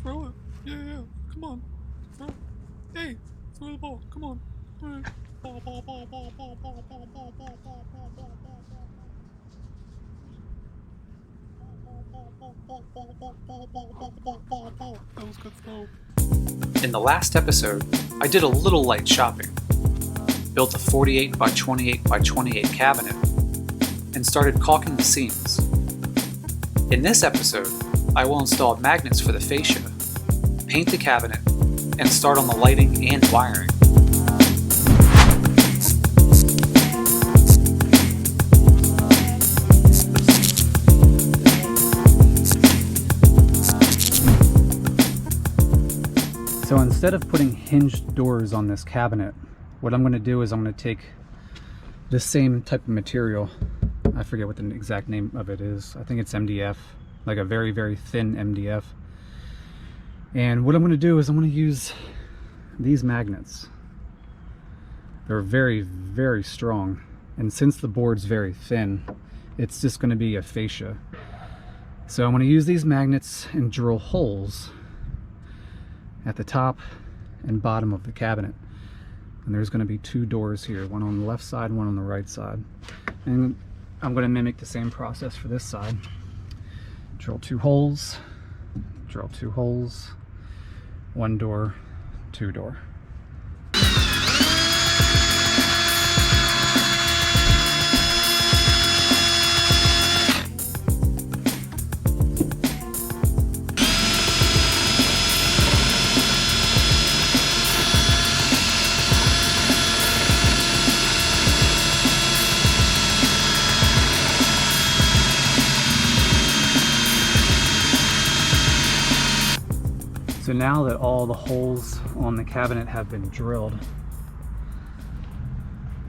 Throw it. Yeah. Come on. Throw it. Hey, throw the ball. Come on. All right. Ball. That was good throw. In the last episode, I did a little light shopping, built a 48 by 28 by 28 cabinet, and started caulking the seams. In this episode, I will install magnets for the fascia, paint the cabinet, and start on the lighting and wiring. So instead of putting hinged doors on this cabinet, what I'm going to do is I'm going to take this same type of material. I forget what the exact name of it is. I think it's MDF, like a very, very thin MDF. And what I'm going to do is I'm going to use these magnets. They're very, very strong. And since the board's very thin, it's just going to be a fascia. So I'm going to use these magnets and drill holes at the top and bottom of the cabinet. And there's going to be two doors here, one on the left side, one on the right side. And I'm going to mimic the same process for this side. Drill two holes, one door, two door. So now that all the holes on the cabinet have been drilled,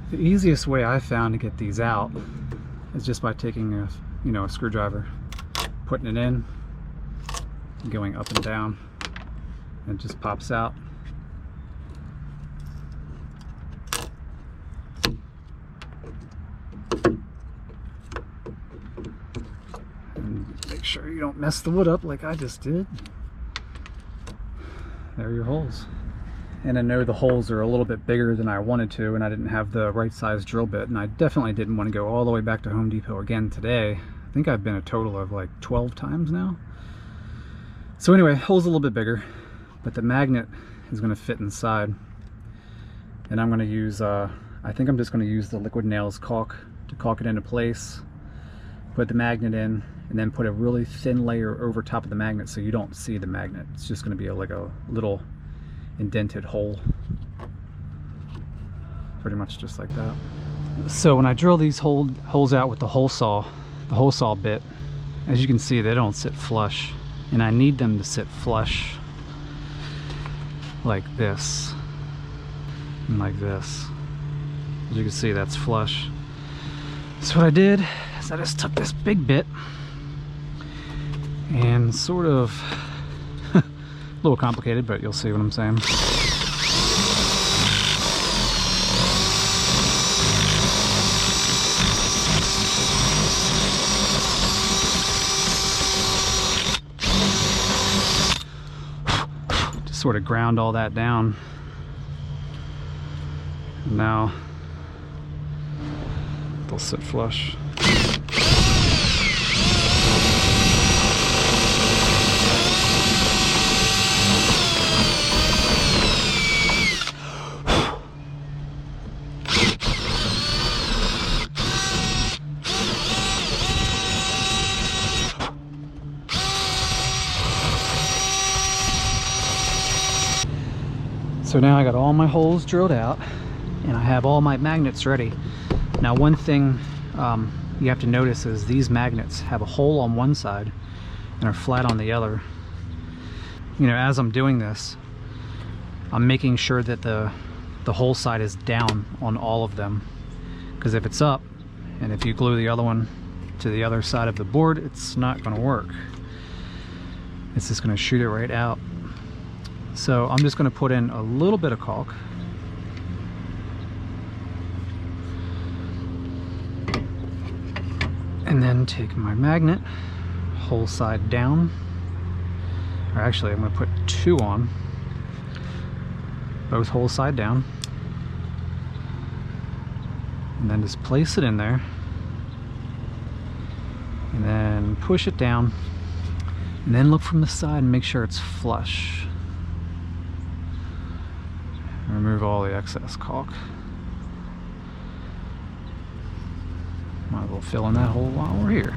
the easiest way I found to get these out is just by taking a screwdriver, putting it in, going up and down, and it just pops out. And make sure you don't mess the wood up like I just did. There are your holes. And I know the holes are a little bit bigger than I wanted to, and I didn't have the right size drill bit, and I definitely didn't want to go all the way back to Home Depot again today. I think I've been a total of like 12 times now. So anyway, hole's a little bit bigger, but the magnet is going to fit inside. And I'm going to use, I think I'm just going to use the liquid nails caulk to caulk it into place, put the magnet in, and then put a really thin layer over top of the magnet so you don't see the magnet. It's just going to be like a little indented hole. Pretty much just like that. So when I drill these holes out with the hole saw bit, as you can see, they don't sit flush. And I need them to sit flush like this and like this. As you can see, that's flush. So what I did is I just took this big bit and sort of, a little complicated, but you'll see what I'm saying. Just sort of ground all that down. Now they'll sit flush. So now I got all my holes drilled out and I have all my magnets ready. Now one thing you have to notice is these magnets have a hole on one side and are flat on the other. You know, as I'm doing this, I'm making sure that the hole side is down on all of them, because if it's up and if you glue the other one to the other side of the board, it's not going to work. It's just going to shoot it right out. So I'm just going to put in a little bit of caulk. And then take my magnet, whole side down, Or actually, I'm going to put 2 on, both holes side down, and then just place it in there, and then push it down, and then look from the side and make sure it's flush. Remove all the excess caulk. Might as well fill in that hole while we're here.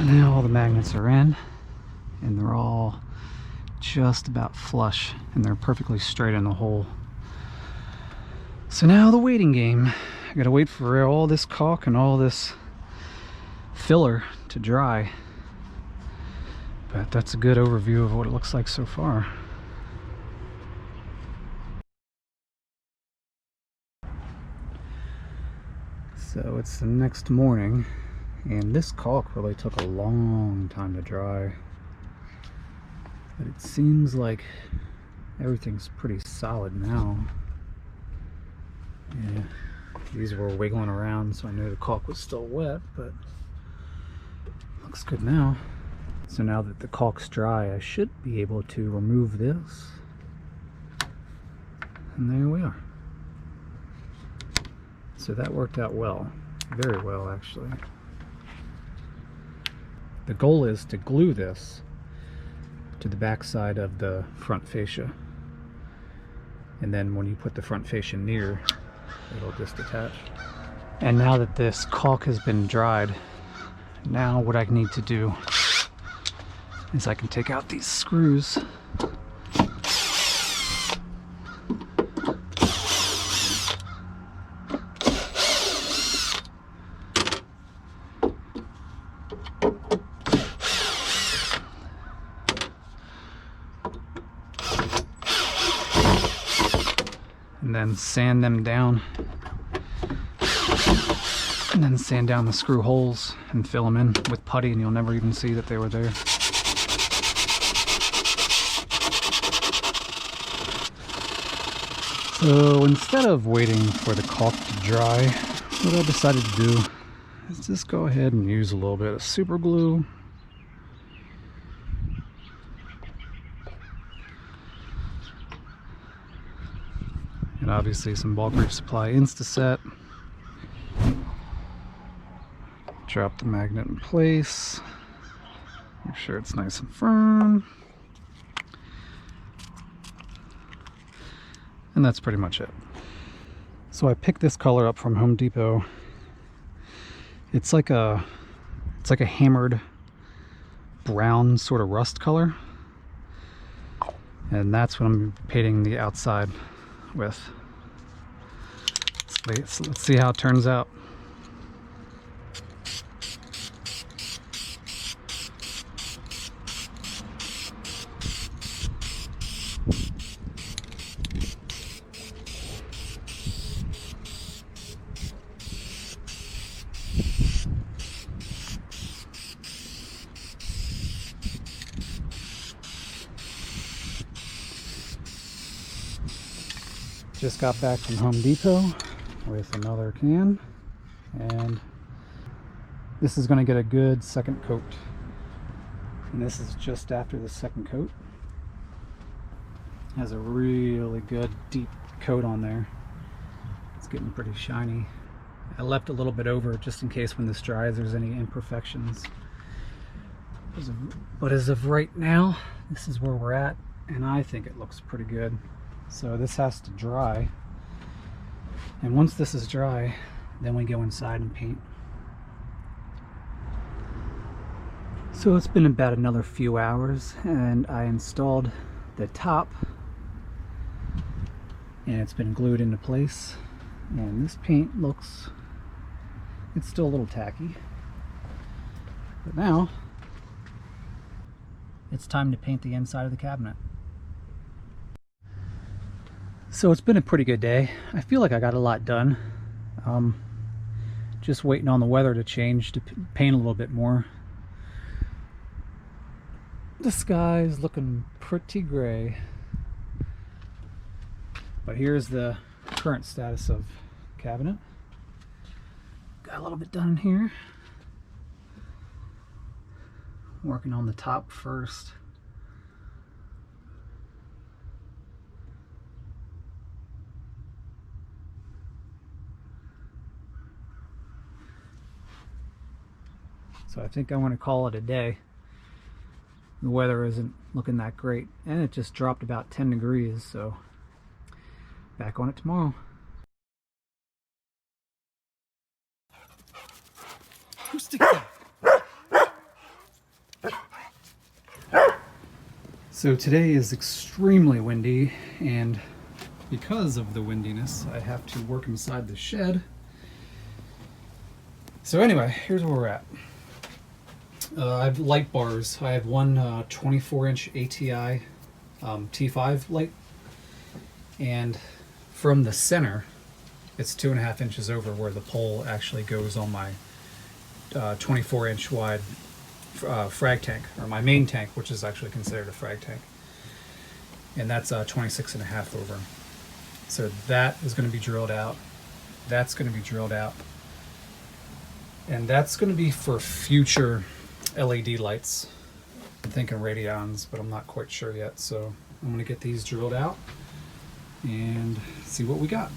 Now all the magnets are in, and they're all just about flush, and they're perfectly straight in the hole. So now the waiting game. I gotta wait for all this caulk and all this filler to dry. But that's a good overview of what it looks like so far. So it's the next morning, and this caulk really took a long time to dry. But it seems like everything's pretty solid now. Yeah, these were wiggling around, so I knew the caulk was still wet, but looks good now. So now that the caulk's dry, I should be able to remove this. And there we are. So that worked out well. Very well, actually. The goal is to glue this to the back side of the front fascia. And then when you put the front fascia near, it'll just attach. And now that this caulk has been dried, now what I need to do is I can take out these screws and then sand them down, and then sand down the screw holes and fill them in with putty, and you'll never even see that they were there. So instead of waiting for the caulk to dry, what I decided to do is just go ahead and use a little bit of super glue. And obviously some Bulk Reef Supply Instaset. Drop the magnet in place. Make sure it's nice and firm. And that's pretty much it. So I picked this color up from Home Depot. It's like a hammered brown sort of rust color. And that's what I'm painting the outside with. Let's see how it turns out. Just got back from Home Depot with another can, and this is going to get a good second coat. And this is just after the second coat. Has a really good deep coat on there. It's getting pretty shiny. I left a little bit over just in case when this dries there's any imperfections. But as of right now, this is where we're at, and I think it looks pretty good. So this has to dry, and once this is dry, then we go inside and paint. So it's been about another few hours, and I installed the top, and it's been glued into place, and this paint looks, it's still a little tacky, but now it's time to paint the inside of the cabinet. So it's been a pretty good day. I feel like I got a lot done. Just waiting on the weather to change to paint a little bit more. The sky is looking pretty gray. But here's the current status of cabinet. Got a little bit done here. Working on the top first. So I think I want to call it a day. The weather isn't looking that great, and it just dropped about 10 degrees, so back on it tomorrow. Who sticks that? So today is extremely windy, and because of the windiness, I have to work inside the shed. So anyway, here's where we're at. I have light bars. I have one 24-inch ATI T5 light, and from the center, it's 2.5 inches over where the pole actually goes on my 24-inch wide frag tank, or my main tank, which is actually considered a frag tank, and that's 26.5 over. So that is going to be drilled out. That's going to be drilled out, and that's going to be for future LED lights. I'm thinking radions, but I'm not quite sure yet. So I'm going to get these drilled out and see what we got.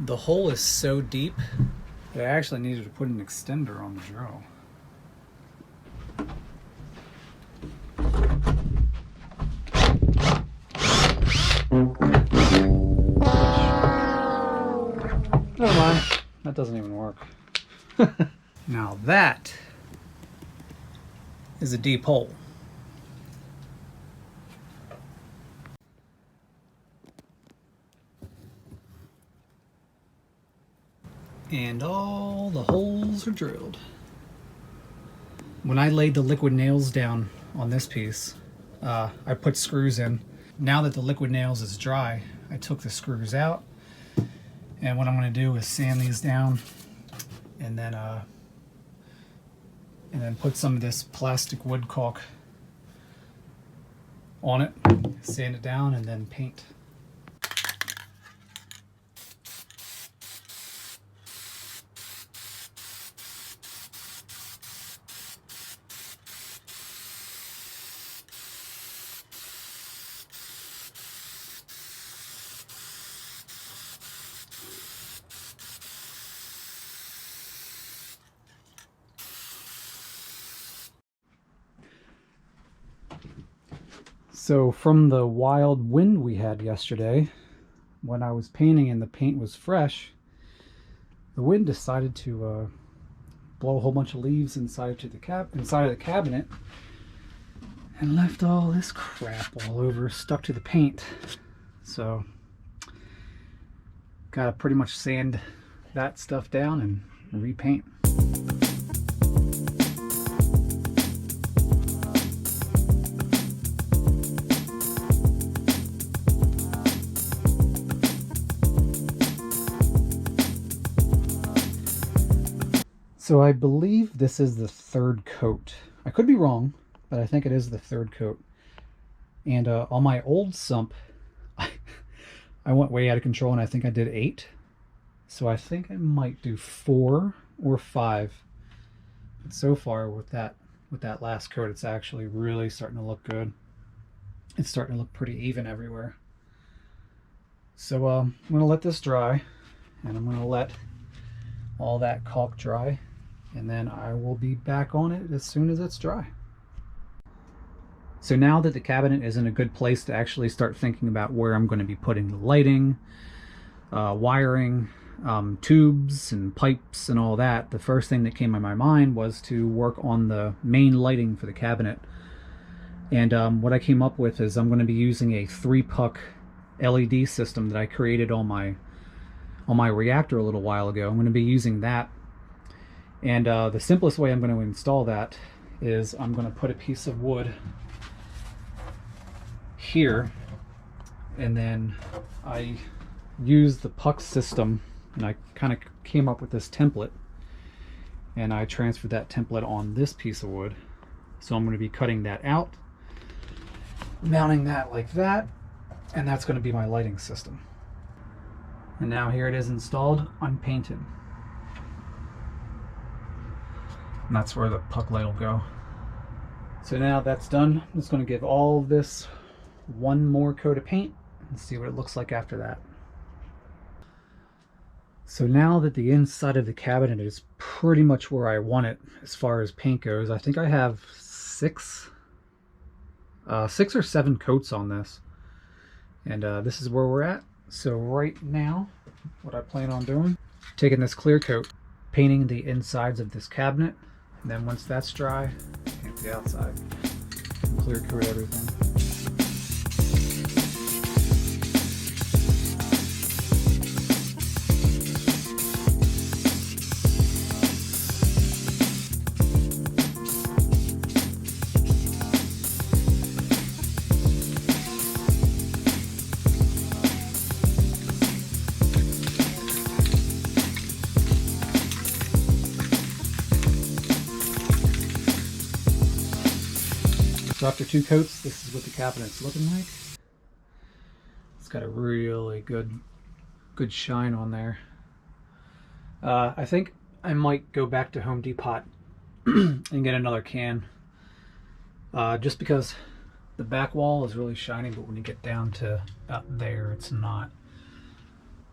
The hole is so deep that I actually needed to put an extender on the drill. Never mind, that doesn't even work. Now that is a deep hole. And all the holes are drilled. When I laid the liquid nails down on this piece, I put screws in. Now that the liquid nails is dry, I took the screws out, and what I'm going to do is sand these down, and then put some of this plastic wood caulk on it, sand it down, and then paint. So from the wild wind we had yesterday, when I was painting and the paint was fresh, the wind decided to blow a whole bunch of leaves inside of the cabinet and left all this crap all over, stuck to the paint. So gotta pretty much sand that stuff down and repaint. So I believe this is the third coat. I could be wrong, but I think it is the third coat. And on my old sump, I went way out of control, and I think I did 8. So I think I might do 4 or 5. But so far with that last coat, it's actually really starting to look good. It's starting to look pretty even everywhere. So I'm going to let this dry, and I'm going to let all that caulk dry, and then I will be back on it as soon as it's dry. So now that the cabinet is in a good place to actually start thinking about where I'm going to be putting the lighting, wiring, tubes and pipes and all that, the first thing that came to my mind was to work on the main lighting for the cabinet. And what I came up with is I'm going to be using a 3-puck LED system that I created on my reactor a little while ago. I'm going to be using that. And the simplest way I'm going to install that is I'm going to put a piece of wood here, and then I use the puck system, and I kind of came up with this template, and I transferred that template on this piece of wood. So I'm going to be cutting that out, mounting that like that, and that's going to be my lighting system. And now here it is installed, unpainted. And that's where the puck light will go. So now that's done, I'm just going to give all of this one more coat of paint and see what it looks like after that. So now that the inside of the cabinet is pretty much where I want it as far as paint goes, I think I have six or seven coats on this. And this is where we're at. So right now, what I plan on doing, taking this clear coat, painting the insides of this cabinet, and then once that's dry, paint the outside, and clear coat everything. So after 2 coats, this is what the cabinet's looking like. It's got a really good shine on there. I think I might go back to Home Depot and get another can. Just because the back wall is really shiny, but when you get down to up there, it's not.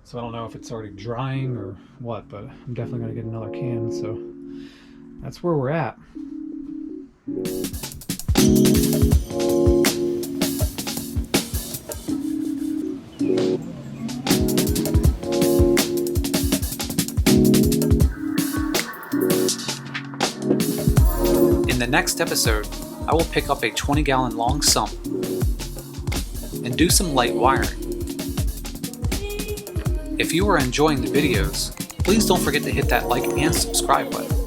So I don't know if it's already drying or what, but I'm definitely going to get another can. So that's where we're at. In the next episode, I will pick up a 20-gallon long sump and do some light wiring. If you are enjoying the videos, please don't forget to hit that like and subscribe button.